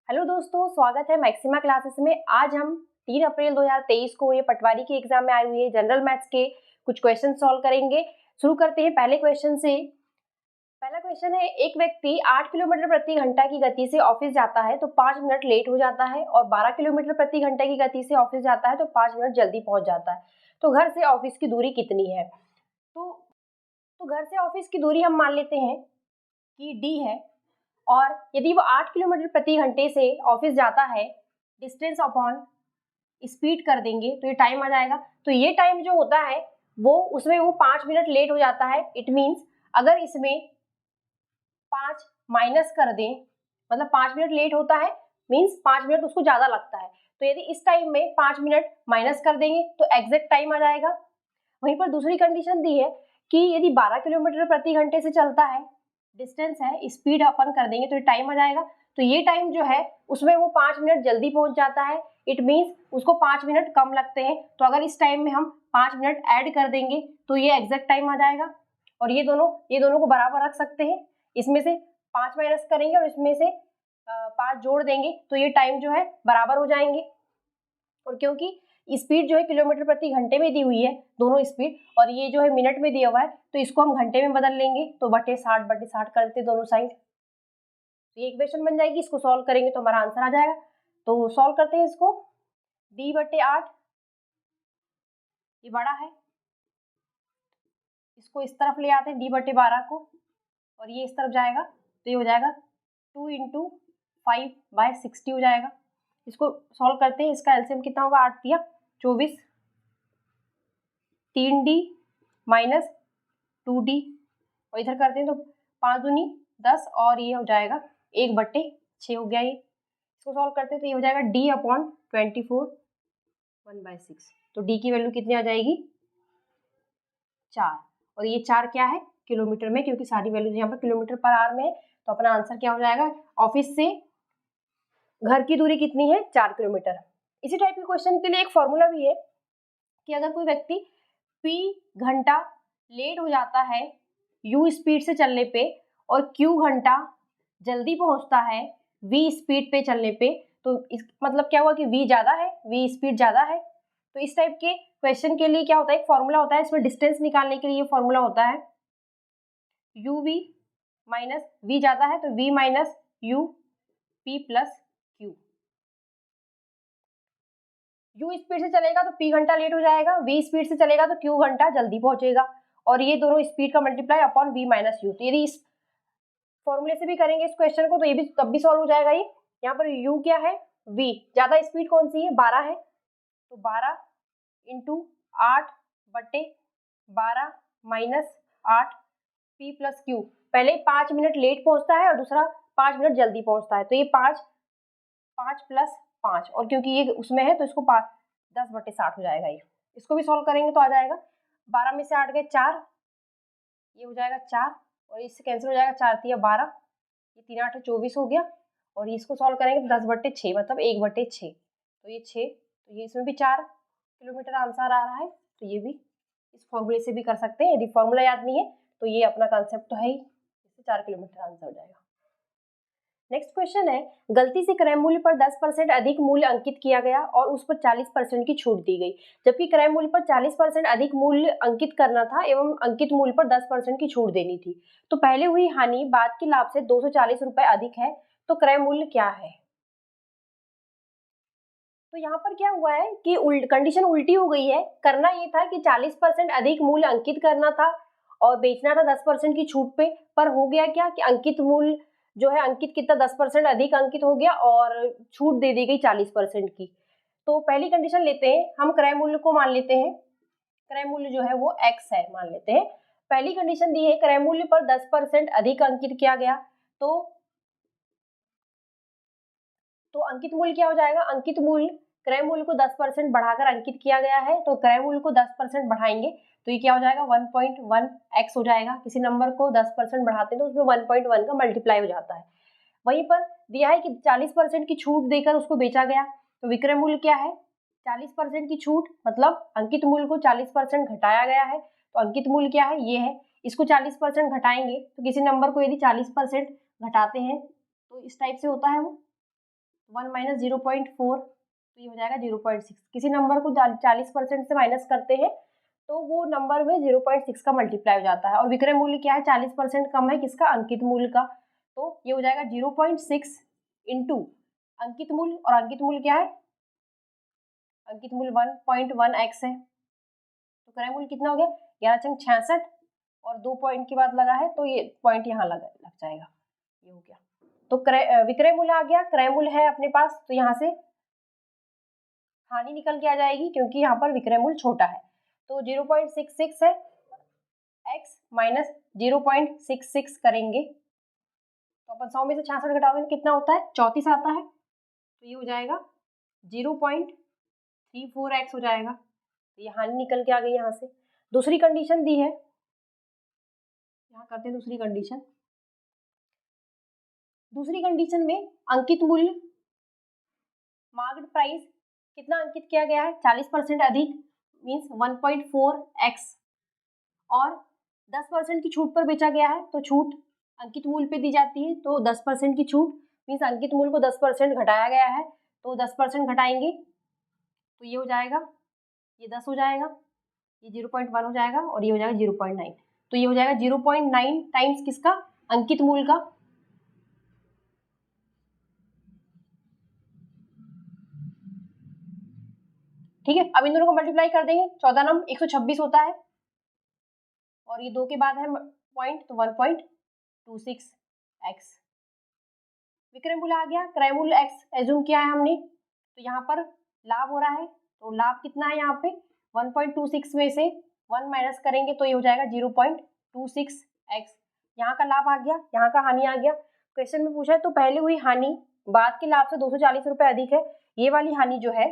Hello दोस्तों, स्वागत है मैक्सिमा क्लासेस में। आज हम 3 अप्रैल 2023 को ये पटवारी के एग्जाम में आए हुए जनरल मैथ्स के कुछ क्वेश्चन सॉल्व करेंगे। शुरू करते हैं पहले क्वेश्चन से। पहला क्वेश्चन है, एक व्यक्ति 8 किलोमीटर प्रति घंटा की गति से ऑफिस जाता है तो 5 मिनट लेट हो जाता है, और 12 किलोमीटर प्रति घंटा की गति से ऑफिस जाता है तो 5 मिनट जल्दी पहुंच जाता है। तो घर से ऑफिस की दूरी कितनी है? तो घर से ऑफिस की दूरी हम मान लेते हैं कि d है, और यदि वो 8 किलोमीटर प्रति घंटे से ऑफिस जाता है, डिस्टेंस अपॉन स्पीड कर देंगे तो ये टाइम आ जाएगा। तो ये टाइम जो होता है वो उसमें वो 5 मिनट लेट हो जाता है। इट मीन्स अगर इसमें 5 माइनस कर दें, मतलब 5 मिनट लेट होता है मीन्स 5 मिनट उसको ज्यादा लगता है, तो यदि इस टाइम में 5 मिनट माइनस कर देंगे तो एग्जैक्ट टाइम आ जाएगा। वहीं पर दूसरी कंडीशन दी है कि यदि 12 किलोमीटर प्रति घंटे से चलता है, डिस्टेंस है, स्पीड अपन कर देंगे तो ये टाइम आ जाएगा। तो ये टाइम जो है उसमें वो 5 मिनट जल्दी पहुंच जाता है। इट मीन्स उसको 5 मिनट कम लगते हैं। तो अगर इस टाइम में हम 5 मिनट ऐड कर देंगे तो ये एग्जैक्ट टाइम आ जाएगा। और ये दोनों को बराबर रख सकते हैं। इसमें से 5 माइनस करेंगे और इसमें से 5 जोड़ देंगे तो ये टाइम जो है बराबर हो जाएंगे। और क्योंकि स्पीड जो है किलोमीटर प्रति घंटे में दी हुई है, दोनों स्पीड, और ये जो है मिनट में दिया हुआ है, तो इसको हम घंटे में बदल लेंगे तो बटे 60 कर देते दोनों साइड। तो ये इक्वेशन बन जाएगी। इसको सॉल्व करेंगे तो हमारा आंसर आ जाएगा। तो सॉल्व करते हैं इसको। d/8 ये बड़ा है, इसको इस तरफ ले आते हैं d/12 को, और ये इस तरफ जाएगा तो ये हो जाएगा 2 × 5/60 हो जाएगा। इसको सॉल्व करते हैं। इसका एलसीएम कितना होगा? 8 दिया 24, 3d माइनस 2d, और इधर करते हैं तो 5 दूनी 10, और ये हो जाएगा 1/6 हो गया। ये इसको सॉल्व करते हैं तो ये हो जाएगा d/24 1/6। तो d की वैल्यू कितनी आ जाएगी? 4। और ये 4 क्या है? किलोमीटर में, क्योंकि सारी वैल्यूज यहाँ पर किलोमीटर पर आवर में है। तो अपना आंसर क्या हो जाएगा? ऑफिस से घर की दूरी कितनी है? 4 किलोमीटर। इसी टाइप के क्वेश्चन के लिए एक फॉर्मूला भी है कि अगर कोई व्यक्ति p घंटा लेट हो जाता है u स्पीड से चलने पे, और q घंटा जल्दी पहुंचता है v स्पीड पे चलने पे, तो इस मतलब क्या हुआ कि v ज्यादा है, v स्पीड ज्यादा है। तो इस टाइप के क्वेश्चन के लिए क्या होता है? एक फॉर्मूला होता है, इसमें डिस्टेंस निकालने के लिए ये फॉर्मूला होता है uv माइनस v ज्यादा है तो v minus u p plus q। u speed से चलेगा तो p घंटा लेट हो जाएगा, v स्पीड से चलेगा तो q घंटा जल्दी पहुंचेगा, और ये दोनों स्पीड का multiply upon v minus u। तो यदि इस फॉर्मूले से भी करेंगे इस क्वेश्चन को तो ये भी तब भी सॉल्व हो जाएगा। ये यहाँ पर u क्या है? v ज्यादा स्पीड कौन सी है? 12 है, तो 12 × 8/12 माइनस 8 p प्लस q। पहले 5 मिनट लेट पहुंचता है और दूसरा 5 मिनट जल्दी पहुंचता है, तो ये 5 प्लस 5, और क्योंकि ये उसमें है तो इसको 10/60 हो जाएगा। ये इसको भी सॉल्व करेंगे तो आ जाएगा 12 में से 8 गए 4, ये हो जाएगा 4, और इससे कैंसिल हो जाएगा 4 × 12, ये 3 8 24 हो गया, और इसको सॉल्व करेंगे तो 10/6 मतलब 1/6, तो ये 6, तो ये इसमें भी 4 किलोमीटर आंसर आ रहा है। तो ये भी इस फॉर्मूले से भी कर सकते हैं। यदि फॉर्मूला याद नहीं है तो ये अपना कॉन्सेप्ट तो है ही, इससे 4 किलोमीटर आंसर हो जाएगा। नेक्स्ट क्वेश्चन है, गलती से क्रय मूल्य पर 10% अधिक मूल्य अंकित किया गया और उस पर 40% की छूट दी गई, जबकि क्रय मूल्य पर 40% अधिक मूल्य अंकित करना था एवं अंकित मूल्य पर 10% की छूट देनी थी। तो पहले हुई हानि बाद के लाभ से 240 रुपए अधिक है, तो क्रय मूल्य क्या है? तो यहाँ पर क्या हुआ है कि कंडीशन उल्टी हो गई है। करना ये था कि 40% अधिक मूल्य अंकित करना था और बेचना था 10% की छूट पे, पर हो गया क्या कि अंकित मूल्य जो है, अंकित कितना 10% अधिक अंकित हो गया और छूट दे दी गई 40% की। तो पहली कंडीशन लेते हैं, हम क्रय मूल्य को मान लेते हैं, क्रय मूल्य जो है वो x है मान लेते हैं। पहली कंडीशन दी है क्रय मूल्य पर 10% अधिक अंकित किया गया, तो अंकित मूल्य क्या हो जाएगा? अंकित मूल्य क्रय मूल्य को 10% बढ़ाकर अंकित किया गया है, तो क्रय मूल्य को 10% बढ़ाएंगे तो ये क्या हो जाएगा? 1.1x हो जाएगा। किसी नंबर को 10% बढ़ाते हैं तो उसमें 1.1 का मल्टीप्लाई हो जाता है। वहीं पर दिया है कि 40% की छूट देकर उसको बेचा गया, तो विक्रय मूल्य क्या है? 40% की छूट मतलब अंकित मूल्य को 40% घटाया गया है, तो अंकित मूल्य क्या है? ये है। इसको 40% घटाएंगे तो किसी नंबर को यदि 40% घटाते हैं तो इस टाइप से होता है वो। 1 माइनस 0.4 तो ये हो जाएगा 0.6। किसी नंबर को 40% से माइनस करते हैं तो वो नंबर में 0.6 का मल्टीप्लाई हो जाता है। और विक्रय मूल्य क्या है, 40% कम है किसका, अंकित मूल्य का। तो ये हो जाएगा 0.6 इंटू अंकित मूल्य, और अंकित मूल्य क्या है, अंकित मूल्य 1.1x है। तो क्रय मूल्य कितना हो गया, 11×66 और 2 पॉइंट के बाद लगा है तो ये पॉइंट यहाँ लग जाएगा, ये हो गया। तो विक्रय मूल्य आ गया, क्रय मूल्य है अपने पास, तो यहाँ से हानि निकल के आ जाएगी क्योंकि यहाँ पर विक्रय मूल्य छोटा है। तो 0.66 है, x माइनस 0.66 करेंगे तो अपन 100 में से 66 घटाओगे कितना होता है, 34 आता है। तो ये हो जाएगा 0.34x हो जाएगा। तो ये हानि निकल के आ गई यहाँ से। दूसरी कंडीशन दी है, यहाँ करते हैं दूसरी कंडीशन। दूसरी कंडीशन में अंकित मूल्य मार्केट प्राइस कितना अंकित किया गया है, 40% अधिक मीन्स 1.4x, और 10% की छूट पर बेचा गया है तो छूट अंकित मूल्य पे दी जाती है। तो 10% की छूट मीन्स अंकित मूल्य को 10% घटाया गया है तो 10% घटाएंगे तो ये हो जाएगा, ये 10 हो जाएगा, ये 0.1 हो जाएगा और ये हो जाएगा 0.9। तो ये हो जाएगा 0.9 टाइम्स किसका, अंकित मूल्य का। ठीक है, अब इन दोनों को मल्टीप्लाई कर देंगे, 14 नम 126 होता है और ये 2 के बाद है पॉइंट तो 1.26x। विक्रय मूल्य आ गया, क्रय मूल्य x एज्यूम किया है हमने, तो यहाँ पर लाभ हो रहा है तो लाभ कितना है, यहाँ पे 1.26 में से 1 माइनस करेंगे तो ये हो जाएगा 0.26x। यहाँ का लाभ आ गया, यहाँ का हानि आ गया। क्वेश्चन में पूछा है तो पहले हुई हानि बाद के लाभ से 240 रुपए अधिक है। ये वाली हानि जो है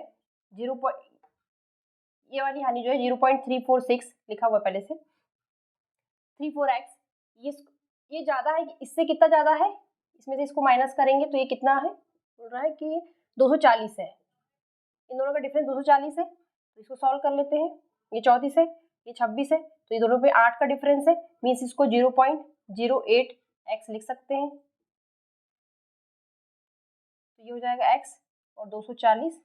0.346 लिखा हुआ पहले से 34x, ये ज्यादा है, इससे कितना ज्यादा है, इसमें से इसको माइनस करेंगे तो ये कितना है, बोल रहा है कि 240 है। इन दोनों का डिफरेंस 240 है तो इसको सॉल्व कर लेते हैं। ये 34 है, ये 26 है तो ये दोनों पे 8 का डिफरेंस है मीन्स इसको 0.08x लिख सकते हैं। तो ये हो जाएगा x और 240,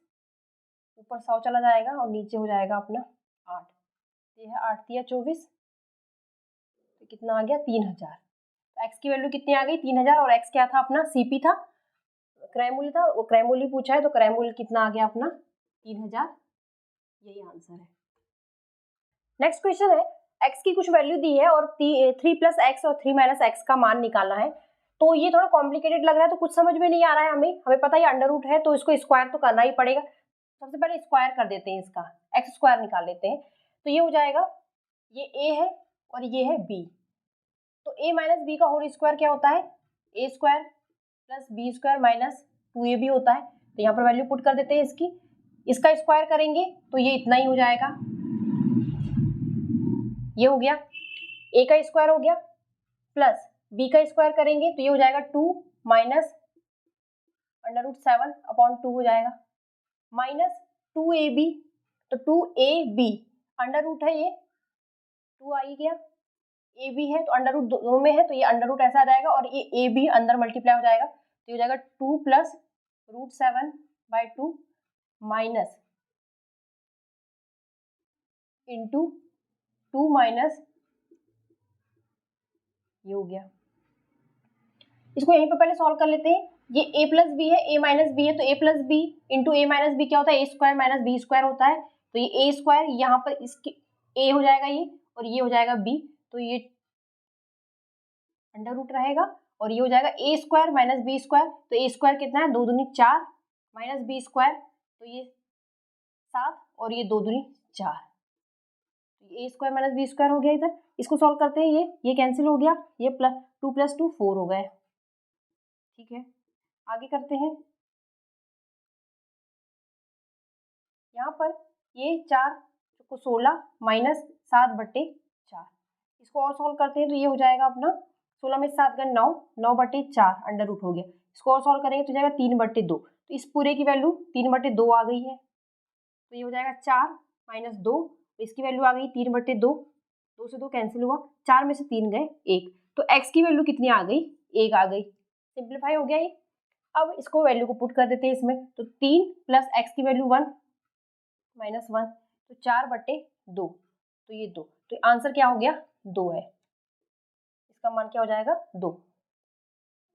ऊपर 100 चला जाएगा और नीचे हो जाएगा अपना 8। ये है 8 या 24, तो कितना आ गया 3000। तो x की वैल्यू कितनी आ गई 3000 और x क्या था अपना, CP था, क्रय मूल्य था, वो क्रय मूल्य पूछा है तो क्रय मूल्य कितना आ गया अपना 3000, यही आंसर है। नेक्स्ट क्वेश्चन है, x की कुछ वैल्यू दी है और 3 + x और 3 - x का मान निकालना है। तो ये थोड़ा कॉम्प्लिकेटेड लग रहा है, तो कुछ समझ में नहीं आ रहा है हमें पता है अंडर रूट है तो इसको स्क्वायर तो करना ही पड़ेगा। सबसे पहले स्क्वायर कर देते हैं, इसका x स्क्वायर निकाल लेते हैं। तो ये हो जाएगा, ये a है और ये है b, तो a - b का होल स्क्वायर क्या होता है, a square + b square - 2ab होता है। तो यहाँ पर वैल्यू पुट कर देते हैं इसकी, इसका स्क्वायर करेंगे तो ये इतना ही हो जाएगा, ये हो गया a का स्क्वायर हो गया, प्लस b का स्क्वायर करेंगे तो ये हो जाएगा 2 माइनस √7/2 हो जाएगा, माइनस 2ab, तो 2ab अंडर रूट है, ये 2 आ ही गया, ab है तो अंडर रूट दोनों में है तो ये अंडर रूट ऐसा आ जाएगा और ये ab अंदर मल्टीप्लाई हो जाएगा तो ये हो जाएगा 2 + √7/2 माइनस इंटू 2 माइनस, ये हो गया। इसको यहीं पर पहले सॉल्व कर लेते हैं। ये a + b है, a - b है तो a + b into a - b क्या होता है, a स्क्वायर - b स्क्वायर होता है। तो ये a स्क्वायर यहाँ पर इसके a हो जाएगा ये, और ये हो जाएगा b, तो ये अंडर रूट रहेगा और ये हो जाएगा a स्क्वायर - b स्क्वायर, तो a स्क्वायर कितना है 2 दूनी 4 माइनस b स्क्वायर, तो ये 7 और ये 2 दूनी 4, a स्क्वायर - b स्क्वायर हो गया। इधर इसको सॉल्व करते हैं, ये कैंसिल हो गया, ये 2 + 2 4 हो गए। ठीक है, आगे करते हैं। यहाँ पर ये 4 को 16 माइनस 7/4, इसको और सॉल्व करते हैं तो ये हो जाएगा अपना 16 में 7 × 9, 9/4 अंडर रूट हो गया। इसको और सॉल्व करेंगे तो जाएगा 3/2, तो इस पूरे की वैल्यू 3/2 आ गई है, तो ये हो जाएगा 4 - 2, इसकी वैल्यू आ गई 3/2, 2 से 2 कैंसिल हुआ, 4 में से 3 गए 1, तो x की वैल्यू कितनी आ गई 1 आ गई। सिंप्लीफाई हो गया ये। अब इसको वैल्यू को पुट कर देते हैं इसमें, तो 3 प्लस एक्स की वैल्यू 1 माइनस 1, तो 4/2, तो ये 2, तो आंसर क्या हो गया 2 है, इसका मान क्या हो जाएगा 2।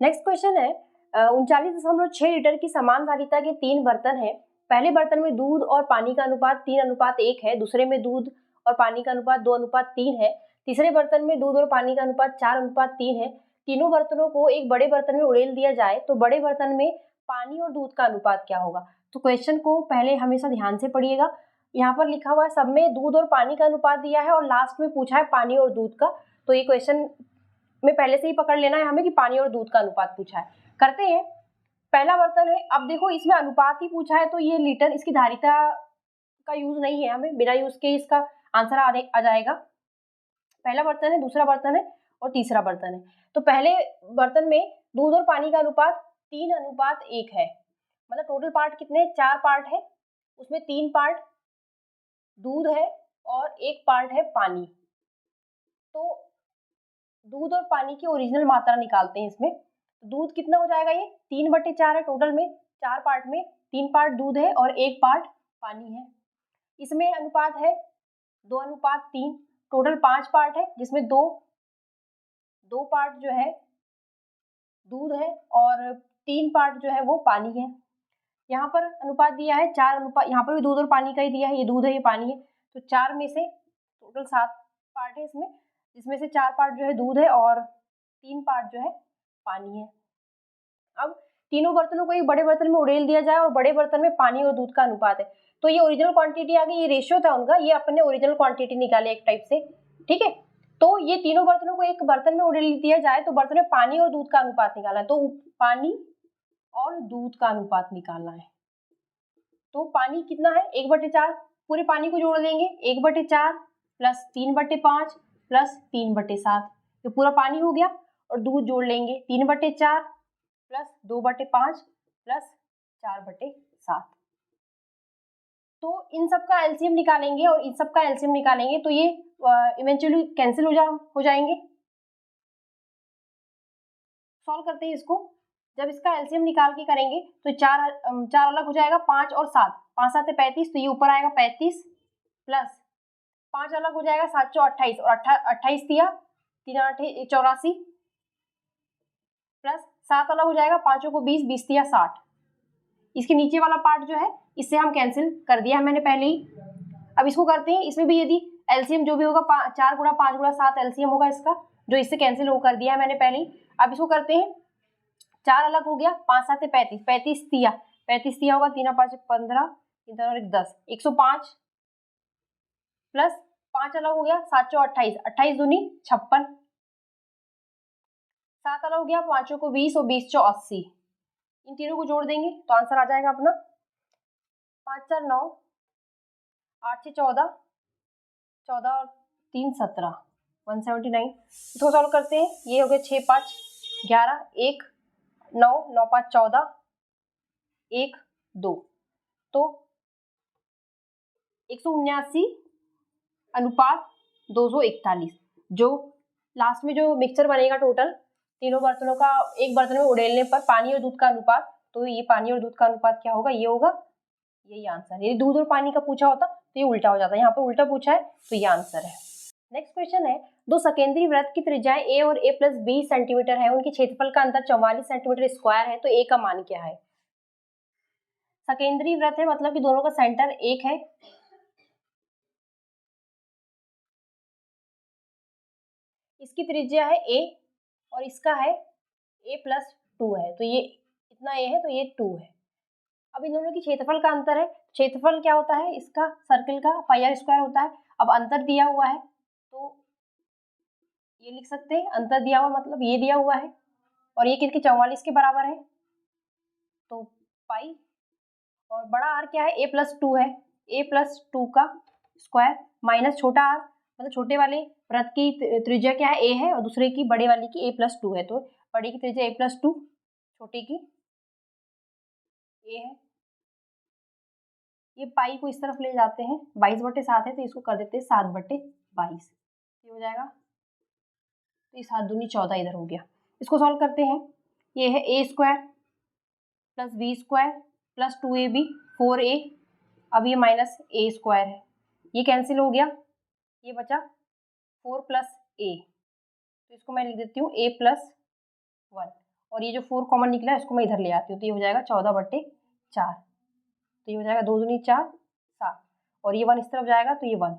नेक्स्ट क्वेश्चन है 39.6 लीटर की समान धारिता के 3 बर्तन हैं। पहले बर्तन में दूध और पानी का अनुपात 3:1 है, दूसरे में दूध और पानी का अनुपात 2:3 है, तीसरे बर्तन में दूध और पानी का अनुपात 4:3 है। तीनों बर्तनों को एक बड़े बर्तन में उड़ेल दिया जाए तो बड़े बर्तन में पानी और दूध का अनुपात क्या होगा। तो क्वेश्चन को पहले हमेशा ध्यान से पढ़िएगा। यहाँ पर लिखा हुआ है सब में दूध और पानी का अनुपात दिया है और लास्ट में पूछा है पानी और दूध का, तो ये क्वेश्चन में पहले से ही पकड़ लेना है हमें कि पानी और दूध का अनुपात पूछा है। करते हैं, पहला बर्तन है, अब देखो इसमें अनुपात ही पूछा है तो ये लीटर, इसकी धारिता का यूज नहीं है, हमें बिना यूज के इसका आंसर आ जाएगा। पहला बर्तन है, दूसरा बर्तन है और तीसरा बर्तन है। तो पहले बर्तन में दूध और पानी का अनुपात 3:1 है, मतलब टोटल पार्ट कितने 4 पार्ट है, उसमें 3 पार्ट दूध है और 1 पार्ट है पानी। तो दूध और पानी की ओरिजिनल मात्रा निकालते हैं इसमें। दूध कितना हो जाएगा, ये 3/4 है, टोटल में 4 पार्ट में 3 पार्ट दूध है और 1 पार्ट पानी है। इसमें अनुपात है 2:3, टोटल 5 पार्ट है जिसमें दो पार्ट जो है दूध है और 3 पार्ट जो है वो पानी है। यहाँ पर अनुपात दिया है 4:, यहाँ पर भी दूध और पानी का ही दिया है, ये दूध है ये पानी है, तो 4 में से टोटल 7 पार्ट है इसमें, जिसमें से 4 पार्ट जो है दूध है और 3 पार्ट जो है पानी है। अब तीनों बर्तनों को एक बड़े बर्तन में उड़ेल दिया जाए और बड़े बर्तन में पानी और दूध का अनुपात है, तो ये ओरिजिनल क्वांटिटी आ गई, ये रेशियो था उनका, ये अपने ओरिजिनल क्वांटिटी निकाले एक टाइप से, ठीक है। तो ये तीनों बर्तनों को एक बर्तन में उड़ेल दिया जाए तो बर्तन में पानी और दूध का अनुपात निकालना है, तो पानी और दूध का अनुपात निकालना है। तो पानी कितना है 1/4, पूरे पानी को जोड़ देंगे, 1/4 प्लस 3/5 प्लस 3/7, ये पूरा पानी हो गया। और दूध जोड़ लेंगे 3/4 प्लस 2/5 प्लस 4/7। तो इन सब का एलसीएम निकालेंगे और इन सब का एलसीएम निकालेंगे तो ये इवेंचुअली कैंसिल हो जाएंगे। सॉल्व करते हैं इसको, जब इसका एलसीएम निकाल के करेंगे तो 4 अलग हो जाएगा, 5 और 7, 5 7 35, तो ये ऊपर आएगा 35 प्लस 5 अलग हो जाएगा 7 4 28 और 28 दिया 3 8 84 प्लस 7 अलग हो जाएगा 5 को 20 20 दिया 60। इसके नीचे वाला पार्ट जो है इससे हम कैंसिल कर दिया है मैंने पहले ही। अब इसको करते हैं, इसमें भी यदि एलसीएम जो भी होगा 4 गुणा 5 गुणा 7 एलसीएम होगा इसका, जो इससे कैंसिल हो कर दिया है मैंने पहले ही। अब इसको करते हैं, 4 अलग हो गया, 5 7 35, 35 दिया होगा, 3 5 15, 3 और 1 10, 105 प्लस 5 अलग हो गया 7 28, 28 दूनी 56, 7 अलग हो गया 5 को 20 और 20 80, इन तीनों को जोड़ देंगे तो आंसर आ जाएगा अपना 5 4 9, 8 6 14, 14 और 3 17, 179। इसको सॉल्व करते हैं, ये हो गया 6 5 11, 1 9 9 5 14, 1 2, तो 179 अनुपात 241, जो लास्ट में जो मिक्सचर बनेगा टोटल तीनों बर्तनों का एक बर्तन में उड़ेलने पर पानी और दूध का अनुपात, तो ये पानी और दूध का अनुपात क्या होगा, ये होगा, यही आंसर। यदि दूध और पानी का पूछा होता तो ये उल्टा हो जाता, यहाँ पर उल्टा पूछा है तो ये आंसर है। नेक्स्ट क्वेश्चन है, दो सकेंद्री वृत्त की त्रिज्याएं a और a + 20 सेंटीमीटर है, उनके क्षेत्रफल का अंतर 44 सेंटीमीटर स्क्वायर है, तो a का मान क्या है। सकेंद्री वृत्त है मतलब कि दोनों का सेंटर एक है, इसकी त्रिज्या है a और इसका है a + 2 है, तो ये इतना a है तो ये 2 है। अब इन दोनों की क्षेत्रफल का अंतर है, क्षेत्रफल क्या होता है इसका, सर्कल का πr² होता है। अब अंतर दिया हुआ है तो ये लिख सकते हैं, अंतर दिया हुआ मतलब ये दिया हुआ है और ये किसके 44 के बराबर है, तो पाई, और बड़ा आर क्या है a + 2 है, a + 2 का स्क्वायर माइनस छोटा आर, मतलब छोटे वाले वृत्त की त्रिज्या क्या है a है और दूसरे की बड़े वाली की a + 2 है, तो बड़े की त्रिज्या a + 2, छोटे की a है। ये पाई को इस तरफ ले जाते हैं, 22/7 है तो इसको कर देते हैं 7/22, ये हो जाएगा, तो ये 7 दूनी 14 इधर हो गया। इसको सॉल्व करते हैं, ये है a² plus B square plus 2ab 4a, अब ये माइनस a स्क्वायर है, ये कैंसिल हो गया, ये बचा 4 प्लस a, तो इसको मैं लिख देती हूँ a प्लस 1, और ये जो 4 कॉमन निकला है इसको मैं इधर ले आती हूँ, तो ये हो जाएगा 14/4, तो ये हो जाएगा 2 दूनी 4 7, और ये 1 इस तरफ जाएगा तो ये 1,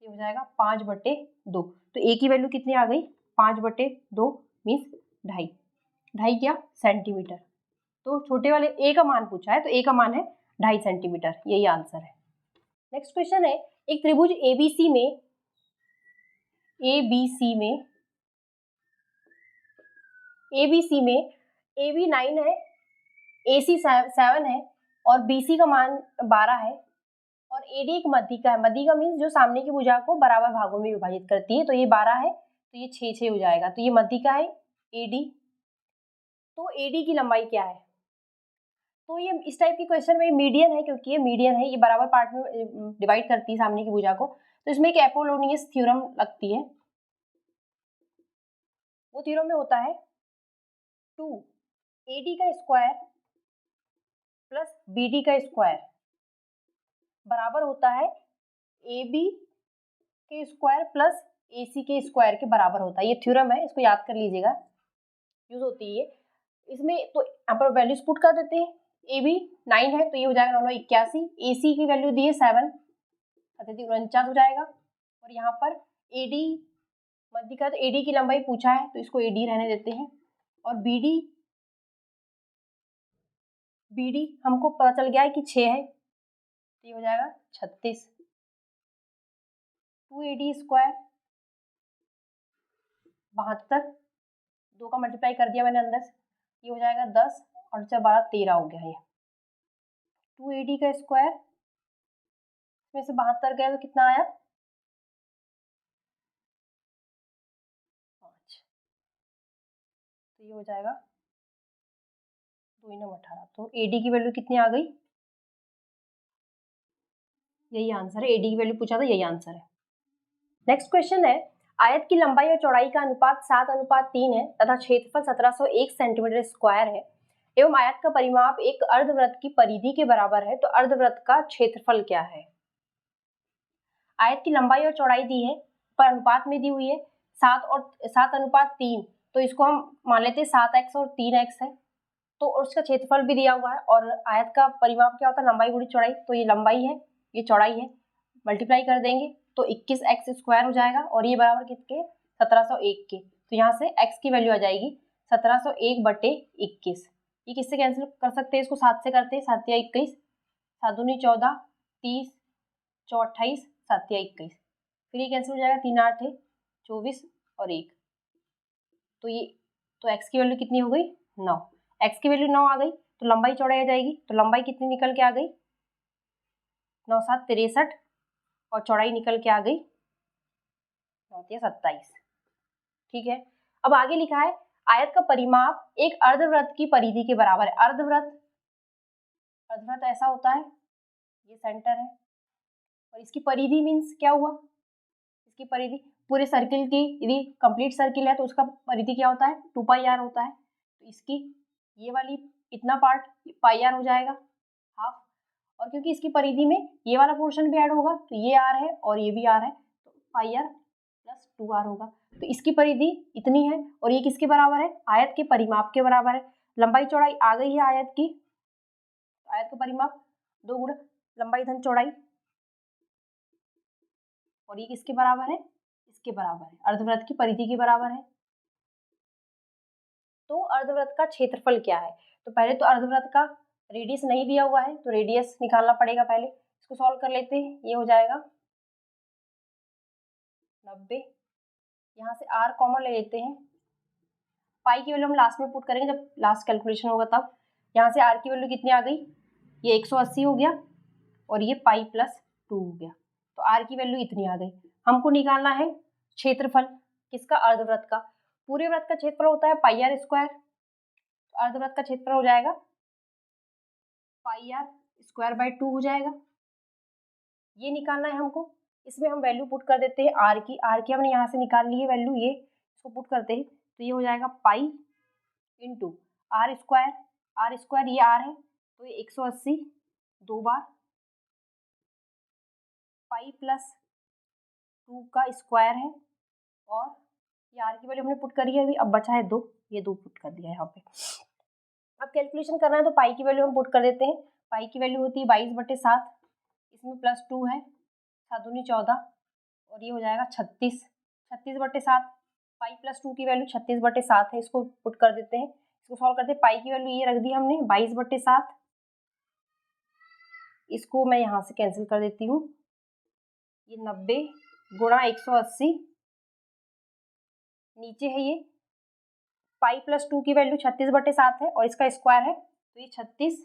ये हो जाएगा 5/2, तो a की वैल्यू कितनी आ गई 5/2 मीन्स 2.5, 2.5 क्या सेंटीमीटर, तो छोटे वाले a का मान पूछा है तो a का मान है 2.5 सेंटीमीटर, यही आंसर है। नेक्स्ट क्वेश्चन है, एक त्रिभुज ABC में AB 9 है, AC 7 है और BC का मान 12 है और AD एक मध्यिका है, मध्यिका मीन्स जो सामने की भुजा को बराबर भागों में विभाजित करती है, तो ये 12 है तो ये 6 हो जाएगा, तो ये मध्यिका है AD, तो AD की लंबाई क्या है, तो ये इस टाइप के क्वेश्चन में मीडियन है, क्योंकि ये मीडियन है, ये बराबर पार्ट में डिवाइड करती है सामने की भुजा को, तो इसमें एक एपोलोनियस थ्योरम लगती है, वो थ्योरम में होता है 2AD का स्क्वायर प्लस BD का स्क्वायर बराबर होता है AB के स्क्वायर प्लस AC के स्क्वायर के बराबर होता है, ये थ्योरम है, इसको याद कर लीजिएगा, यूज होती है इसमें, तो यहाँ पर वैल्यूज पुट कर देते हैं, AB 9 है तो ये हो जाएगा 9 81, AC की वैल्यू दी है 7 49 हो जाएगा, और यहाँ पर AD मध्यिका, तो AD की लंबाई पूछा है तो इसको AD रहने देते हैं, और BD हमको पता चल गया है कि 6 है, तो ये हो जाएगा 36, 2AD स्क्वायर 72, 2 का मल्टीप्लाई कर दिया मैंने अंदर से, ये हो जाएगा 10 और 4 12 13 हो गया, ये 2AD का स्क्वायर इसमें से 72 गया तो कितना आया 5, तो ये हो जाएगा 2 9 18, तो AD की वैल्यू कितनी आ गई, यही आंसर है, AD की वैल्यू पूछा था, यही आंसर है। नेक्स्ट क्वेश्चन है, आयत की लंबाई और चौड़ाई का अनुपात 7:3 है तथा क्षेत्रफल 1701 सेंटीमीटर स्क्वायर है एवं आयत का परिमाप एक अर्धवृत्त की परिधि के बराबर है, तो अर्धवृत्त का क्षेत्रफल क्या है। आयत की लंबाई और चौड़ाई दी है, पर अनुपात में दी हुई है 7:3, तो इसको हम मान लेते हैं 7x और 3x है, तो उसका क्षेत्रफल भी दिया हुआ है, और आयत का परिमाप क्या होता है लंबाई गुणी चौड़ाई, तो ये लंबाई है ये चौड़ाई है, मल्टीप्लाई कर देंगे तो 21x स्क्वायर हो जाएगा, और ये बराबर किसके 1701 के, तो यहाँ से x की वैल्यू आ जाएगी 1701/21, ये किससे कैंसिल कर सकते हैं, इसको 7 से करते हैं, 7 या 21, 7 दूनी 14, 30 4 28, 7 या 21, फिर ये कैंसिल हो जाएगा, 3 8 है 24 और 1, तो x की वैल्यू कितनी हो गई 9, x की वैल्यू 9 आ गई तो लंबाई चौड़ाई आ जाएगी, तो लंबाई कितनी निकल के आ गई 9 7 63 और चौड़ाई निकल के आ गई 9 27, ठीक है। अब आगे लिखा है आयत का परिमाप एक अर्धवृत्त की परिधि के बराबर है, अर्धवृत्त ऐसा होता है, ये सेंटर है और इसकी परिधि मीन्स क्या हुआ, इसकी परिधि पूरे सर्किल की, यदि कंप्लीट सर्किल है तो उसका परिधि क्या होता है 2πr होता है, तो इसकी ये वाली इतना पार्ट πr हो जाएगा हाफ, और क्योंकि इसकी परिधि में ये वाला पोर्शन भी ऐड होगा तो ये r है और ये भी r है, तो πr + 2r होगा, तो इसकी परिधि इतनी है, और ये किसके बराबर है आयत के परिमाप के बराबर है, लंबाई चौड़ाई आ गई है आयत की, आयत का परिमाप 2 गुणा लंबाई धन चौड़ाई, और ये किसके बराबर है इसके बराबर है, अर्धवृत्त की परिधि के बराबर है। तो अर्धवृत्त का क्षेत्रफल क्या है, तो पहले तो अर्धवृत्त का रेडियस नहीं दिया हुआ है तो रेडियस निकालना पड़ेगा, पहले इसको सॉल्व कर लेते हैं, ये हो जाएगा 90, यहाँ से r कॉमन ले लेते हैं, पाई की वैल्यू हम लास्ट में पुट करेंगे जब लास्ट कैलकुलेशन होगा तब, यहाँ से r की वैल्यू कितनी आ गई, ये 180 हो गया और ये पाई + 2 हो गया, तो r की वैल्यू इतनी आ गई। हमको निकालना है क्षेत्रफल किसका, अर्धवृत्त का, पूरे वृत्त का क्षेत्रफल होता है πr स्क्वायर, अर्धवृत्त का क्षेत्रफल हो जाएगा πr²/2 हो जाएगा, ये निकालना है हमको, इसमें हम वैल्यू पुट कर देते हैं r की हमने यहाँ से निकाल ली है वैल्यू, ये इसको पुट करते हैं तो ये हो जाएगा पाई × r² आर स्क्वायर ये आर है तो ये 180 दो बार पाई प्लस 2 का स्क्वायर है और ये आर की वैल्यू हमने पुट करी है अभी, अब बचा है 2, ये 2 पुट कर दिया है यहाँ पे। अब कैलकुलेशन करना है तो पाई की वैल्यू हम पुट कर देते हैं। पाई की वैल्यू होती है 22/7, इसमें प्लस 2 है, 7 दूनी 14 और ये हो जाएगा 36, 36/7। पाई प्लस 2 की वैल्यू 36/7 है, इसको पुट कर देते हैं। इसको सॉल्व करते हैं, पाई की वैल्यू ये रख दी हमने 22/7, इसको मैं यहाँ से कैंसिल कर देती हूँ। ये 90 गुणा 180, नीचे है ये पाई प्लस 2 की वैल्यू 36/7 है और इसका स्क्वायर है तो ये 36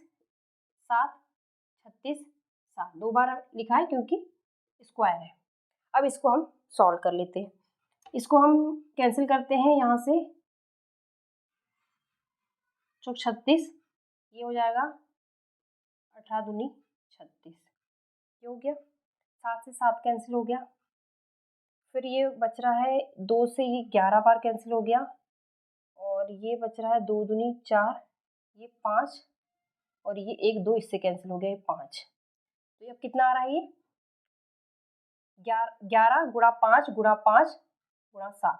7 36 7 दो बार लिखा है क्योंकि स्क्वायर है। अब इसको हम सॉल्व कर लेते हैं, इसको हम कैंसिल करते हैं यहाँ से, चौक 36, ये हो जाएगा 18 दूनी 36, ये हो गया, 7 से 7 कैंसिल हो गया, फिर ये बच रहा है 2 से ये 11 बार कैंसिल हो गया और ये बच रहा है 2 दूनी 4, ये 5 और ये 1 2 इससे कैंसिल हो गया, ये 5। तो ये अब कितना आ रहा है, ये 11 गुणा 5 गुणा 5 गुणा 7,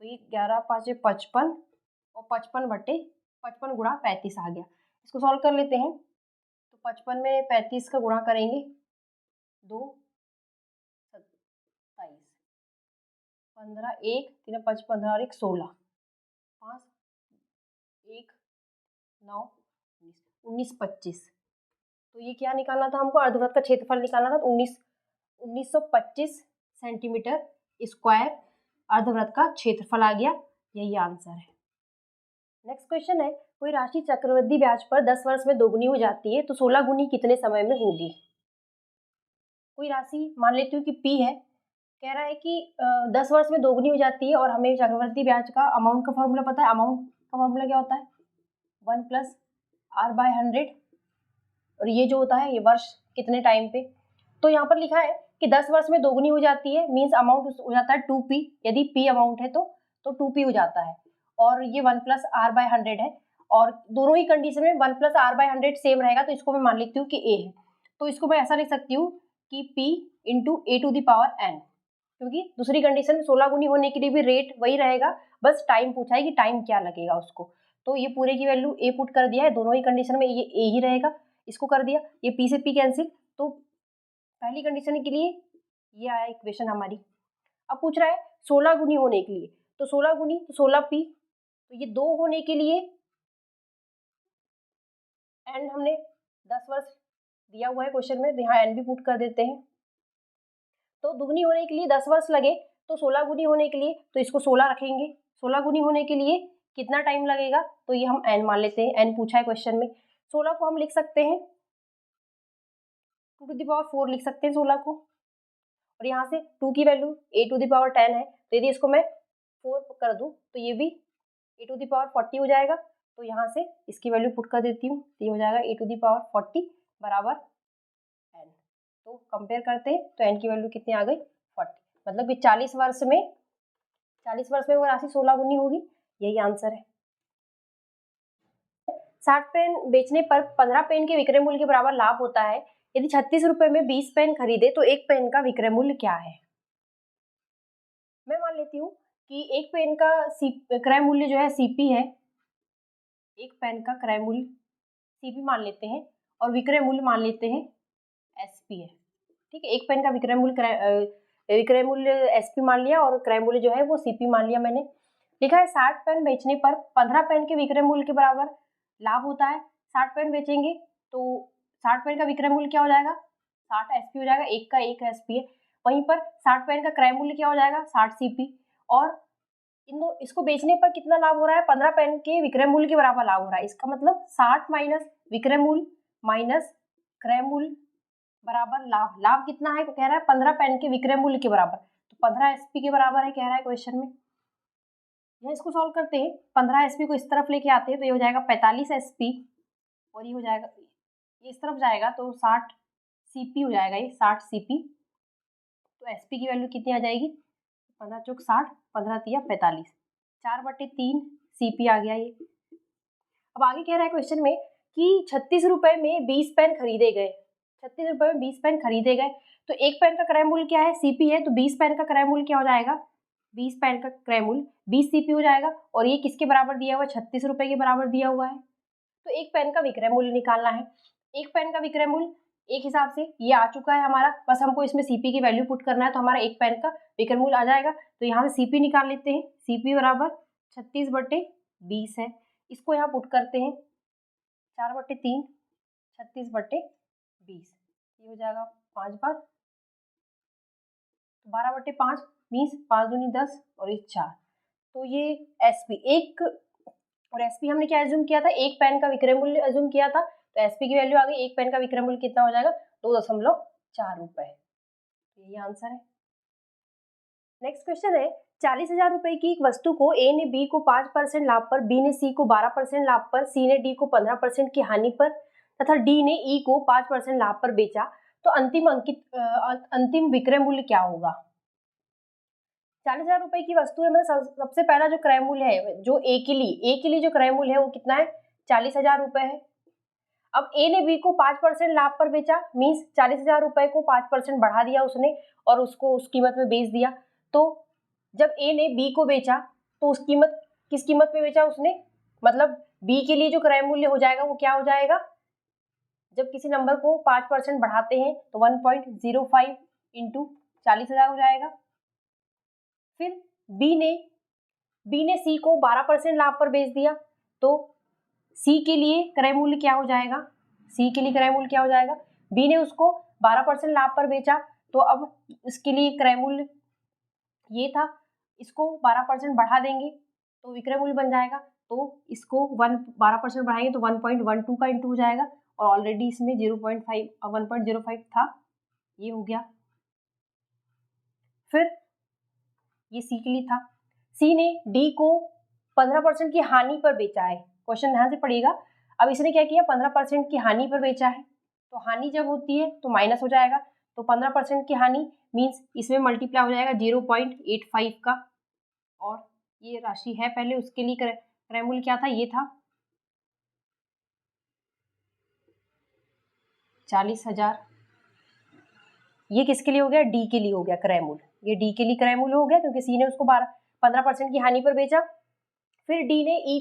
तो ये 11 5 55 और 55 गुणा 35 आ गया। इसको सॉल्व कर लेते हैं तो 55 में 35 का गुणा करेंगे 2 27 15 1 3 5 15 और 1 16 5 1 9 19 25। तो ये क्या निकालना था हमको, अर्धवृत्त का क्षेत्रफल निकालना था, तो 1925 सेंटीमीटर स्क्वायर अर्धवृत्त का क्षेत्रफल आ गया, यही आंसर है। नेक्स्ट क्वेश्चन है, कोई राशि चक्रवृद्धि ब्याज पर 10 वर्ष में दोगुनी हो जाती है तो 16 गुनी कितने समय में होगी। कोई राशि मान लेती हूँ कि P है, कह रहा है कि 10 वर्ष में दोगुनी हो जाती है और हमें चक्रवृद्धि ब्याज का अमाउंट का फॉर्मूला पता है। अमाउंट का फॉर्मूला क्या होता है, 1 + R/100 और ये जो होता है ये वर्ष कितने टाइम पे। तो यहाँ पर लिखा है कि 10 वर्ष में दोगुनी हो जाती है, मीन्स अमाउंट हो जाता है 2P, यदि P अमाउंट है तो 2P हो जाता है और ये 1 + R/100 है और दोनों ही कंडीशन में 1 + R/100 सेम रहेगा, तो इसको मैं मान लेती हूँ कि A है। तो इसको मैं ऐसा लिख सकती हूँ कि P × A⁴n, क्योंकि दूसरी कंडीशन में 16 गुनी होने के लिए भी रेट वही रहेगा, बस टाइम पूछा है कि टाइम क्या लगेगा उसको। तो ये पूरे की वैल्यू A पुट कर दिया है, दोनों ही कंडीशन में ये A ही रहेगा, इसको कर दिया, ये P से P कैंसिल, तो पहली कंडीशन के लिए ये आया इक्वेशन हमारी। अब पूछ रहा है 16 गुनी होने के लिए, तो 16 गुनी तो 16P, तो ये 2 होने के लिए एंड हमने 10 वर्ष दिया हुआ है क्वेश्चन में, तो यहाँ एन भी पुट कर देते हैं। तो दुगनी होने के लिए 10 वर्ष लगे, तो 16 गुनी होने के लिए तो इसको 16 रखेंगे, 16 गुनी होने के लिए कितना टाइम लगेगा, तो ये हम एन मान लेते हैं, एन पूछा है क्वेश्चन में। 16 को हम लिख सकते हैं 2⁴ लिख सकते हैं 16 को, और यहाँ से 2 की वैल्यू A⁴10 है, तो यदि इसको मैं 4 कर दूं तो ये भी A⁴40 हो जाएगा, तो यहाँ से इसकी वैल्यू पुट कर देती हूँ, तो ये हो जाएगा A⁴40 बराबर n। तो कंपेयर करते हैं तो n की वैल्यू कितनी आ गई, 40, मतलब कि 40 वर्ष में वो राशि 16 गुनी होगी, यही आंसर है। 60 पेन बेचने पर 15 पेन के विक्रय मूल्य के बराबर लाभ होता है, यदि 36 रुपए में 20 पेन खरीदे तो एक पेन का विक्रय मूल्य क्या है। मैं मान लेती हूँ कि एक पेन का क्रय मूल्य जो है CP है, एक पेन का क्रय मूल्य CP मान लेते हैं और विक्रय मूल्य मान लेते हैं SP है, ठीक है। एक पेन का विक्रय मूल्य SP मान लिया और क्रय मूल्य जो है वो CP मान लिया मैंने। लिखा है 60 पेन बेचने पर 15 पेन के विक्रय मूल्य के बराबर लाभ होता है। 60 पेन बेचेंगे तो 60 पेन का विक्रय मूल्य क्या हो जाएगा, 60 SP हो जाएगा, एक का 1 SP है। वहीं पर 60 पेन का क्रय मूल्य क्या हो जाएगा, 60 CP, और इसको बेचने पर कितना लाभ हो रहा है, 15 पेन के विक्रय मूल्य के बराबर लाभ हो रहा है। इसका मतलब 60 माइनस विक्रय मूल्य माइनस क्रय मूल्य बराबर लाभ। लाभ कितना है, कह रहा है 15 पेन के विक्रय मूल्य के बराबर, तो 15 SP के बराबर है, कह रहा है क्वेश्चन में। यह इसको सॉल्व करते हैं, 15 SP को इस तरफ लेके आते हैं तो ये हो जाएगा 45 SP और ये हो जाएगा, ये इस तरफ जाएगा तो 60 CP हो जाएगा, ये 60 CP। तो SP की वैल्यू कितनी आ जाएगी, 15 चौक 60, 15 तिया 45, 4/3 CP आ गया ये। अब आगे कह रहा है क्वेश्चन में कि 36 रुपए में 20 पेन खरीदे गए, 36 रुपए में 20 पेन खरीदे गए, तो एक पेन का क्रय मूल्य क्या है, सीपी है, तो 20 पेन का क्रय मूल्य क्या हो जाएगा, 20 पेन का क्रय मूल्य 20 सीपी हो जाएगा। और ये किसके बराबर दिया हुआ है, 36 रुपए के बराबर दिया हुआ है। तो एक पेन का विक्रय मूल्य निकालना है। एक पेन का विक्रय मूल्य एक हिसाब से ये आ चुका है हमारा, बस हमको इसमें सीपी की वैल्यू पुट करना है, तो हमारा एक पेन का विक्रय मूल्य आ जाएगा। तो यहाँ से सीपी निकाल लेते हैं, सीपी बराबर 36/20 है। इसको यहाँ पुट करते हैं, 4/3 36/20, ये हो जाएगा 5 बार, 12/5 मीन्स 5 दूनी 10 और ये 4। तो ये एसपी एक, और एसपी हमने क्या एज्यूम किया था, एक पेन का विक्रय मूल्य एज्यूम किया था, तो एसपी की वैल्यू आ गई, एक पेन का विक्रय मूल्य कितना हो जाएगा, 2.4 रुपए। यही आंसर है। नेक्स्ट क्वेश्चन है, 40,000 रुपए की एक वस्तु को ए ने बी को 5% लाभ पर, बी ने सी को 12% लाभ पर, सी ने डी को 15% की हानि पर तथा डी ने ई को 5% लाभ पर बेचा, तो अंतिम विक्रय मूल्य क्या होगा। 40,000 रुपए की वस्तु है, मतलब सबसे पहला जो क्रय मूल्य है, जो ए के लिए जो क्रय मूल्य है वो कितना है, 40,000 रुपए है। अब ए ने बी को 5% लाभ पर बेचा, मीन्स 40,000 रुपए को 5% बढ़ा दिया उसने और उसको उस कीमत में बेच दिया। तो जब ए ने बी को बेचा तो उस कीमत, किस कीमत पे बेचा उसने, मतलब बी के लिए जो क्रय मूल्य हो जाएगा वो क्या हो जाएगा, जब किसी नंबर को 5% बढ़ाते हैं तो 1.05 इंटू 40,000 हो जाएगा। फिर बी ने सी को 12% लाभ पर बेच दिया, तो सी के लिए क्रय मूल्य क्या हो जाएगा, सी के लिए क्रय मूल्य क्या हो जाएगा, बी ने उसको 12% लाभ पर बेचा, तो अब इसके लिए क्रय मूल्य ये था, इसको 12% बढ़ा देंगे तो विक्रय मूल्य बन जाएगा, तो इसको 12% बढ़ाएंगे तो 1.12 का इंटू हो जाएगा, और ऑलरेडी इसमें 1.05 था, ये हो गया। फिर ये सी के लिए था, सी ने डी को 15% की हानि पर बेचा है, क्वेश्चन ध्यान से पढ़िएगा। अब इसने क्या किया, 15% की हानि पर बेचा है, तो हानि जब होती है तो माइनस हो जाएगा, तो 15% की हानि मीन्स इसमें मल्टीप्लाई हो जाएगा 0.85 का, और ये राशि है पहले, उसके लिए क्रय मूल्य क्या था, ये था 40,000। ये किसके लिए हो गया, डी के लिए हो गया क्रय मूल्य, ये डी के लिए क्रय मूल्य हो गया क्योंकि सी ने उसको 15% की हानि पर बेचा। फिर डी ने ई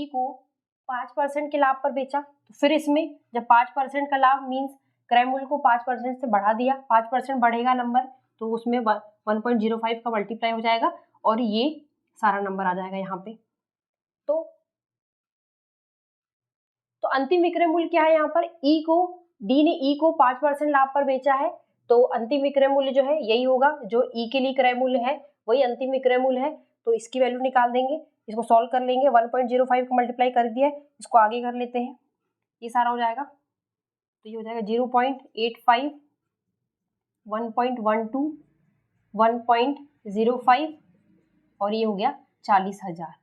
को 5% के लाभ पर बेचा, तो फिर इसमें जब 5% का लाभ मीन्स क्रय मूल्य को 5% से बढ़ा दिया, 5% बढ़ेगा नंबर तो उसमें 1.05 का मल्टीप्लाई हो जाएगा और ये सारा नंबर आ जाएगा यहाँ पे। तो अंतिम विक्रय मूल्य क्या है यहाँ पर, डी ने ई को 5% लाभ पर बेचा है, तो अंतिम विक्रय मूल्य जो है यही होगा, जो ई के लिए क्रय मूल्य है वही अंतिम विक्रय मूल्य है, तो इसकी वैल्यू निकाल देंगे, इसको सॉल्व कर लेंगे, 1.05 को मल्टीप्लाई कर दिया है, इसको आगे कर लेते हैं, ये सारा हो जाएगा, तो ये हो जाएगा 0.85, 1.12, 1.05 और ये हो गया 40,000।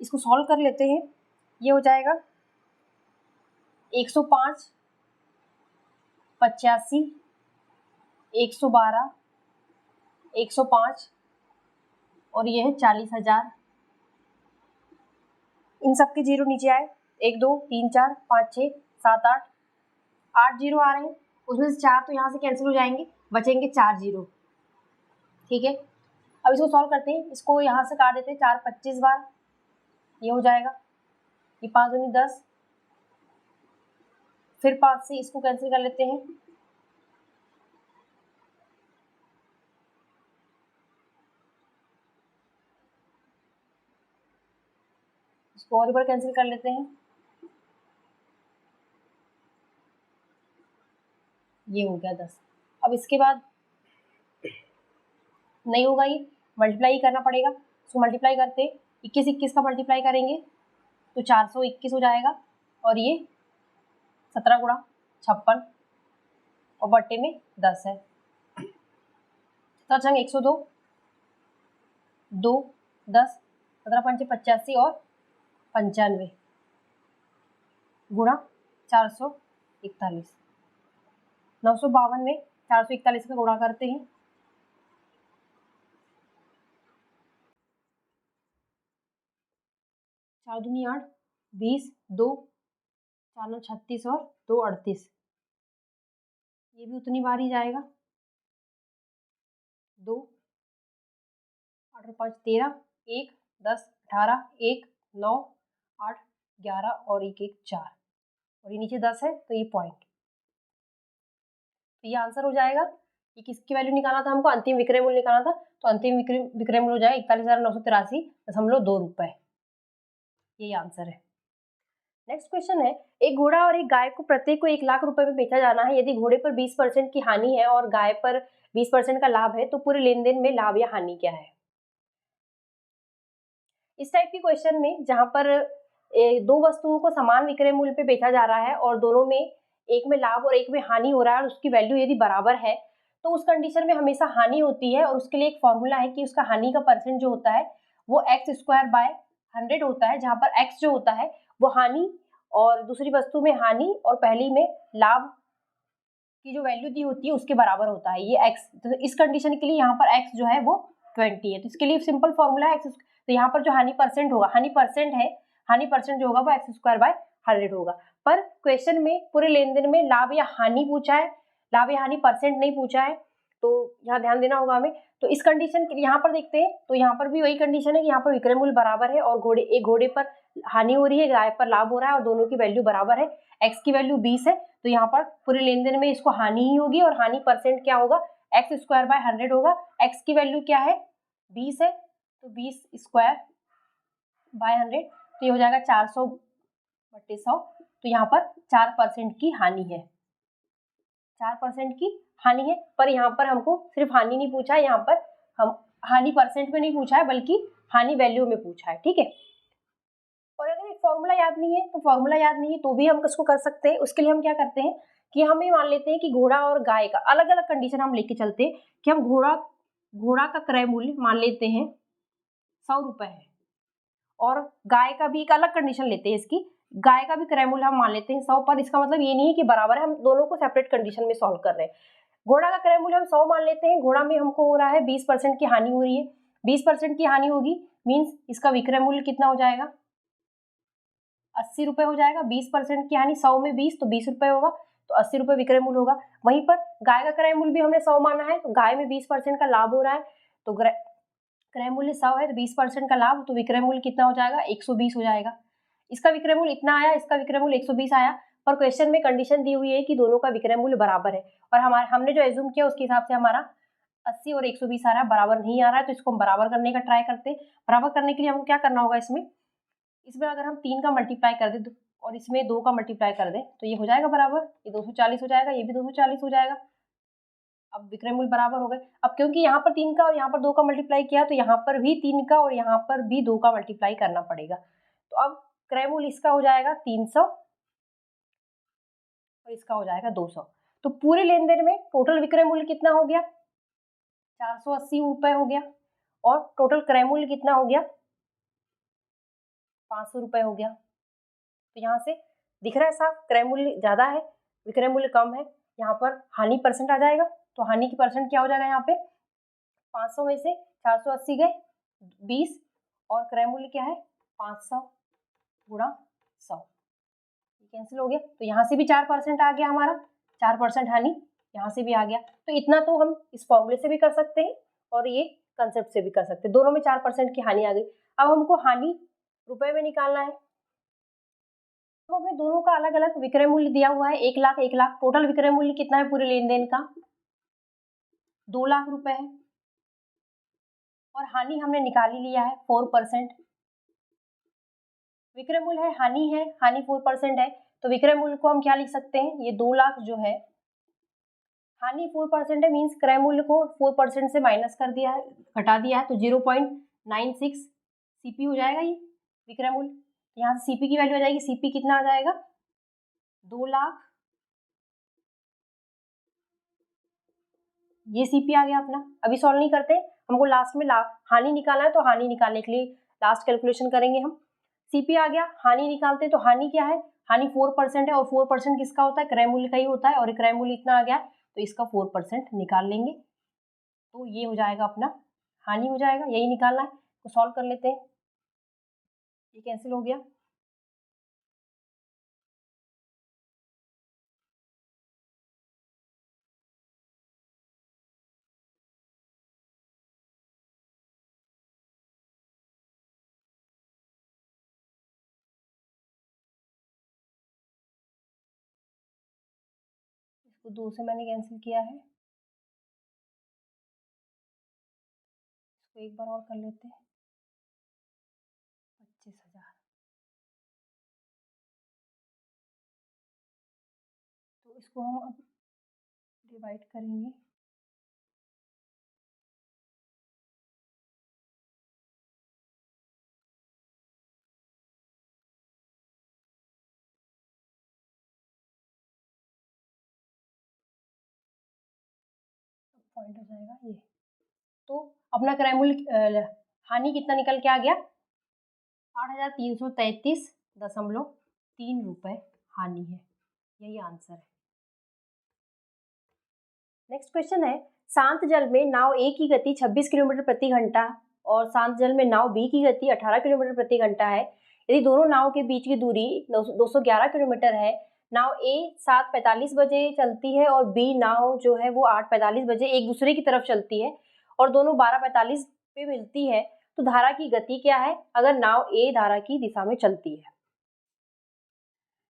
इसको सॉल्व कर लेते हैं, ये हो जाएगा 105, 85, 112, 105 और ये है 40,000। इन सब के जीरो नीचे आए, 1 2 3 4 5 6 7 8 जीरो आ रहे हैं, उसमें से 4 तो यहाँ से कैंसिल हो जाएंगे, बचेंगे 4 जीरो। ठीक है, अब इसको सॉल्व करते हैं, इसको यहाँ से काट देते हैं, 4 25 बार, ये हो जाएगा, ये 5 दूनी 10, फिर 5 से इसको कैंसिल कर लेते हैं, इसको और बार कैंसिल कर लेते हैं, ये हो गया 10। अब इसके बाद नहीं होगा, ये मल्टीप्लाई करना पड़ेगा, इसको मल्टीप्लाई करते 21 21 का मल्टीप्लाई करेंगे तो 421 हो जाएगा, और ये 17 गुणा 56 और बट्टे में 10 है, 17 102, 2 10, 17 पंचे 85 और 95 गुणा 441, 952 में 441 का गुणा करते हैं, 4 दूनी 8, 20, 2, 4 9 36 और 2 38, ये भी उतनी बार ही जाएगा। 2, 8 और 5 13, 1 10 18, 1 9 8 11 और 1 1 4, और ये नीचे 10 है तो ये पॉइंट, तो ये आंसर हो जाएगा। ये किसकी वैल्यू निकालना था हमको, अंतिम विक्रय मूल्य निकालना था, तो अंतिम विक्रय मूल्य हो जाएगा 41,983.2 रुपए। यही आंसर है। नेक्स्ट क्वेश्चन है, एक घोड़ा और एक गाय को प्रत्येक को 1 लाख रुपए में बेचा जाना है। यदि घोड़े पर 20% की हानि है और गाय पर 20% का लाभ है तो पूरे लेन देन में लाभ या हानि क्या है। इस टाइप की क्वेश्चन में जहां पर दो वस्तुओं को समान विक्रय मूल्य पे बेचा जा रहा है और दोनों में एक में लाभ और एक में हानि हो रहा है और उसकी वैल्यू यदि बराबर है तो उस कंडीशन में हमेशा हानि होती है, और उसके लिए एक फॉर्मूला है कि उसका हानि का परसेंट जो होता है वो x² / 100 होता है, जहां पर x जो होता है वो हानि और दूसरी वस्तु में हानि और पहली में लाभ की जो वैल्यू दी होती है उसके बराबर होता है ये x। तो इस कंडीशन के लिए यहाँ पर x जो है वो 20 है, तो इसके लिए सिंपल फॉर्मूला है x। तो यहाँ पर जो हानि परसेंट होगा, हानि परसेंट है, हानि परसेंट जो होगा वो x² / 100 होगा। पर क्वेश्चन में पूरे लेन देन में लाभ या हानि पूछा है, लाभ या हानि परसेंट नहीं पूछा है, तो यहाँ ध्यान देना होगा हमें। तो इस कंडीशन यहाँ पर देखते हैं तो यहाँ पर भी वही कंडीशन है कि यहाँ पर विक्रय मूल्य बराबर है और एक घोड़े पर हानि हो रही है, गाय पर लाभ हो रहा है और दोनों की वैल्यू बराबर है। x की वैल्यू 20 है तो यहाँ पर पूरे लेन देन में इसको हानि ही होगी और हानि परसेंट क्या होगा, x² / 100 होगा। x की वैल्यू क्या है, 20 है, तो 20² / 100, तो ये हो जाएगा 400/100। तो यहाँ पर 4% की हानि है, 4% की हानि है। पर यहाँ पर हमको सिर्फ हानि नहीं पूछा है, यहाँ पर हम हानि परसेंट में नहीं पूछा है बल्कि हानि वैल्यू में पूछा है, ठीक है। और अगर फॉर्मूला याद नहीं है तो फॉर्मूला याद नहीं है तो भी हम इसको कर सकते हैं। उसके लिए हम क्या करते हैं कि हम ये मान लेते हैं कि घोड़ा और गाय का अलग अलग कंडीशन हम लेके चलते हैं कि हम घोड़ा का क्रय मूल्य मान लेते हैं 100 रुपए है और गाय का भी एक अलग कंडीशन लेते हैं, इसकी गाय का भी क्रय मूल्य हम मान लेते हैं 100। पर इसका मतलब ये नहीं है कि बराबर है, हम दोनों को सेपरेट कंडीशन में सॉल्व कर रहे हैं। घोड़ा का क्रय मूल्य हम 100 मान लेते हैं, घोड़ा में हमको हो रहा है 20% की हानि हो रही है, 20% की हानि होगी मीन्स इसका विक्रय मूल्य कितना हो जाएगा, 80 रुपए हो जाएगा। 20% की हानि 100 में 20 तो 20 रुपए होगा, तो 80 रुपए विक्रय मूल्य होगा। वहीं पर गाय का क्रय मूल्य भी हमने 100 माना है, तो गाय में 20% का लाभ हो रहा है, तो क्रय मूल्य 100 है तो 20% का लाभ, तो विक्रय मूल्य कितना हो जाएगा, 120 हो जाएगा। इसका विक्रय मूल्य इतना आया, इसका विक्रय मूल्य 120 आया, पर क्वेश्चन में कंडीशन दी हुई है कि दोनों का विक्रय मूल्य बराबर है और हमने जो एज्यूम किया उसके हिसाब से हमारा 80 और 120 आ रहा है, बराबर नहीं आ रहा है, तो इसको हम बराबर करने का ट्राई करते हैं। बराबर करने के लिए हमको क्या करना होगा, इसमें अगर हम 3 का मल्टीप्लाई कर दें और इसमें 2 का मल्टीप्लाई कर दें तो ये हो जाएगा बराबर, ये 240 हो जाएगा, ये भी 240 हो जाएगा। अब विक्रय मूल्य बराबर हो गए। अब क्योंकि यहाँ पर 3 का और यहाँ पर 2 का मल्टीप्लाई किया तो यहाँ पर भी 3 का और यहाँ पर भी 2 का मल्टीप्लाई करना पड़ेगा। तो अब क्रय मूल्य इसका हो जाएगा 300 और इसका हो जाएगा 200। तो पूरे लेन देन में टोटल विक्रय मूल्य कितना हो गया, 480 रुपए हो गया, और टोटल क्रय मूल्य कितना हो गया, 500 रुपए हो गया। तो यहाँ से दिख रहा है साफ, क्रय मूल्य ज्यादा है, विक्रय मूल्य कम है। यहाँ पर हानि परसेंट आ जाएगा, तो हानि की परसेंट क्या हो जाएगा, यहाँ पे 500 में से 480 गए 20 और क्रय मूल्य क्या है 500 गुणा 100, कैंसिल हो गया। तो यहाँ से भी 4% आ गया हमारा, 4% हानि यहाँ से भी आ गया। तो इतना तो हम इस फॉर्मूले से भी कर सकते हैं और ये कंसेप्ट से भी कर सकते हैं, दोनों में 4% की हानि आ गई। अब हमको हानि रुपए में निकालना है, तो हमें दोनों का अलग अलग विक्रय मूल्य दिया हुआ है, 1 लाख 1 लाख। टोटल विक्रय मूल्य कितना है पूरे लेन देन का, 2 लाख रुपए है, और हानि हमने निकाल ही लिया है 4%। विक्रय मूल्य है, हानि 4% है, तो विक्रय मूल्य को हम क्या लिख सकते हैं, ये 2 लाख जो है, हानि 4% है मीन्स क्रय मूल्य को 4% से माइनस कर दिया है, घटा दिया है, तो 0.96 सीपी हो जाएगा ये विक्रय मूल्य। यहाँ से सीपी की वैल्यू आ जाएगी, सीपी कितना आ जाएगा 2 लाख, ये सीपी आ गया अपना। अभी सॉल्व नहीं करते, हमको लास्ट में हानि निकालना है, तो हानि निकालने के लिए लास्ट कैलकुलेशन करेंगे हम। सीपी आ गया, हानि निकालते हैं, तो हानि क्या है, हानि 4% है और 4% किसका होता है, क्रय मूल्य का ही होता है, और क्रय मूल्य इतना आ गया तो इसका 4% निकाल लेंगे, तो ये हो जाएगा अपना हानि हो जाएगा, यही निकालना है। तो सॉल्व कर लेते हैं, ये कैंसिल हो गया। इसको 2 से मैंने कैंसिल किया है। इसको एक बार और कर लेते हैं। 25,000। तो इसको हम अब डिवाइड करेंगे। पॉइंट हो जाएगा ये। तो अपना क्रय मूल्य हानि कितना निकल के आ गया? 8,333.3 रुपए हानि है। यही आंसर है। नेक्स्ट क्वेश्चन है, शांत जल में नाव ए की गति 26 किलोमीटर प्रति घंटा और शांत जल में नाव बी की गति 18 किलोमीटर प्रति घंटा है। यदि दोनों नाव के बीच की दूरी 211 किलोमीटर है, नाव ए 7:45 बजे चलती है और बी नाव जो है वो 8:45 बजे एक दूसरे की तरफ चलती है और दोनों 12:45 पे मिलती है, तो धारा की गति क्या है अगर नाव ए धारा की दिशा में चलती है?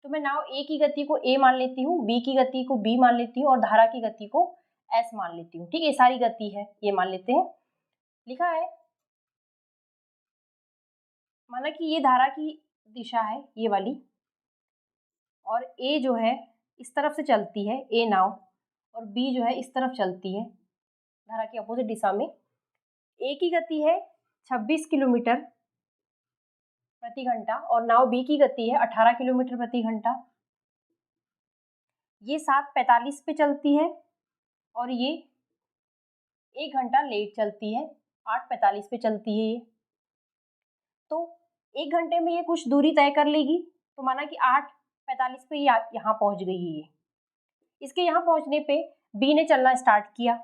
तो मैं नाव ए की गति को ए मान लेती हूँ, बी की गति को बी मान लेती हूँ और धारा की गति को एस मान लेती हूँ। ठीक है, ये सारी गति है, ये मान लेते हैं। लिखा है, माना कि ये धारा की दिशा है ये वाली और ए जो है इस तरफ से चलती है ए नाव और बी जो है इस तरफ चलती है धारा की अपोजिट दिशा में। ए की गति है 26 किलोमीटर प्रति घंटा और नाव बी की गति है 18 किलोमीटर प्रति घंटा। ये 7:45 पे चलती है और ये 1 घंटा लेट चलती है, 8:45 पे चलती है ये। तो 1 घंटे में ये कुछ दूरी तय कर लेगी, तो माना कि 8:45 पे यहाँ पहुंच गई है ये। इसके यहाँ पहुंचने पे बी ने चलना स्टार्ट किया।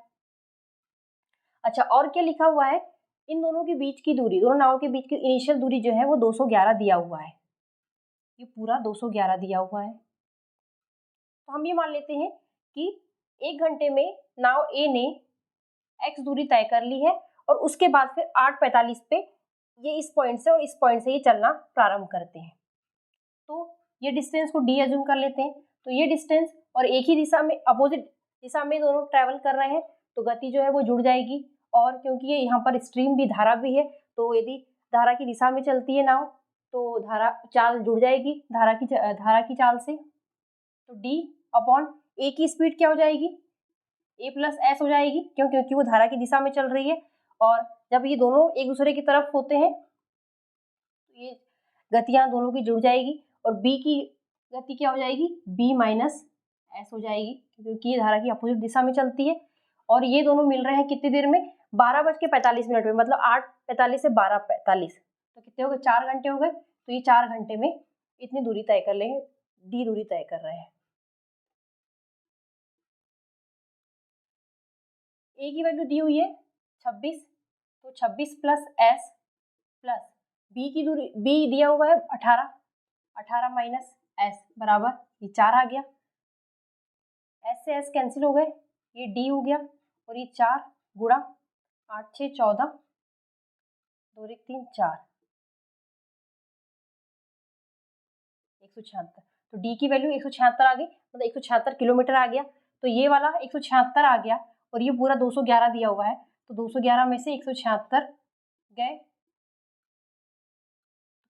अच्छा, और क्या लिखा हुआ है, इन दोनों के बीच की दूरी, दोनों नावों के बीच की इनिशियल दूरी जो है वो 211 दिया हुआ है, ये पूरा 211 दिया हुआ है। तो हम ये मान लेते हैं कि 1 घंटे में नाव ए ने x दूरी तय कर ली है और उसके बाद फिर 8:45 पे ये इस पॉइंट से और इस पॉइंट से ये चलना प्रारंभ करते हैं। तो ये डिस्टेंस को डी अज्यूम कर लेते हैं। तो ये डिस्टेंस और एक ही दिशा में, अपोजिट दिशा में दोनों ट्रैवल कर रहे हैं, तो गति जो है वो जुड़ जाएगी। और क्योंकि ये यहाँ पर स्ट्रीम भी, धारा भी है, तो यदि धारा की दिशा में चलती है नाव तो धारा चाल जुड़ जाएगी धारा की चाल से। तो डी अपॉन ए की स्पीड क्या हो जाएगी, ए प्लस एस हो जाएगी, क्यों? क्योंकि वो धारा की दिशा में चल रही है और जब ये दोनों एक दूसरे की तरफ होते हैं तो ये गतियां दोनों की जुड़ जाएगी और बी की गति क्या हो जाएगी, बी माइनस एस हो जाएगी, क्योंकि ये धारा की अपोजिट दिशा में चलती है। और ये दोनों मिल रहे हैं कितनी देर में, 12:45 में, मतलब 8:45 से 12:45, तो कितने हो गए, 4 घंटे हो गए। तो ये 4 घंटे में इतनी दूरी तय कर लेंगे, डी दूरी तय कर रहे हैं। ए की वैल्यू दी हुई है 26, तो 26 प्लस एस प्लस बी की दूरी, बी दिया हुआ है 18, 18 माइनस एस बराबर ये 4 आ गया। एस से एस कैंसिल हो गए, ये डी हो गया और ये 4 गुणा 8 6 14, 2 1 3 4, 176। तो डी की वैल्यू 176 आ गई, मतलब 176 किलोमीटर आ गया। तो ये वाला 176 आ गया और ये पूरा 211 दिया हुआ है, तो 211 में से 176 गए,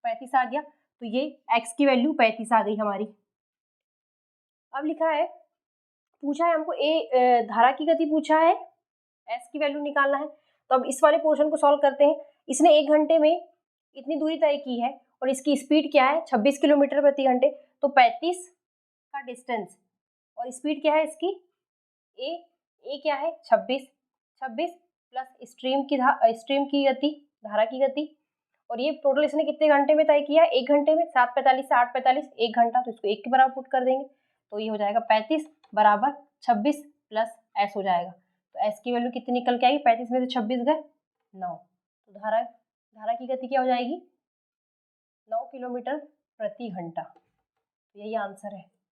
35 आ गया। तो ये x की वैल्यू 35 आ गई हमारी। अब लिखा है, पूछा है हमको धारा की गति पूछा है, s की वैल्यू निकालना है। तो अब इस वाले पोर्शन को सॉल्व करते हैं। इसने 1 घंटे में इतनी दूरी तय की है और इसकी स्पीड क्या है, 26 किलोमीटर प्रति घंटे, तो 35 का डिस्टेंस और स्पीड क्या है इसकी, ए क्या है 26 प्लस स्ट्रीम की गति, धारा की गति, और ये टोटल इसने कितने घंटे में तय किया, 1 घंटे में, 7:45 से 8:45, 1 घंटा, तो इसको 1 के बराबर पुट कर देंगे, तो ये हो जाएगा 35 बराबर 26 प्लस एस हो जाएगा। तो एस की वैल्यू कितनी निकल के आएगी, 35 में से 26 गए 9, तो धारा की गति क्या हो जाएगी, 9 किलोमीटर प्रति घंटा। यही आंसर है।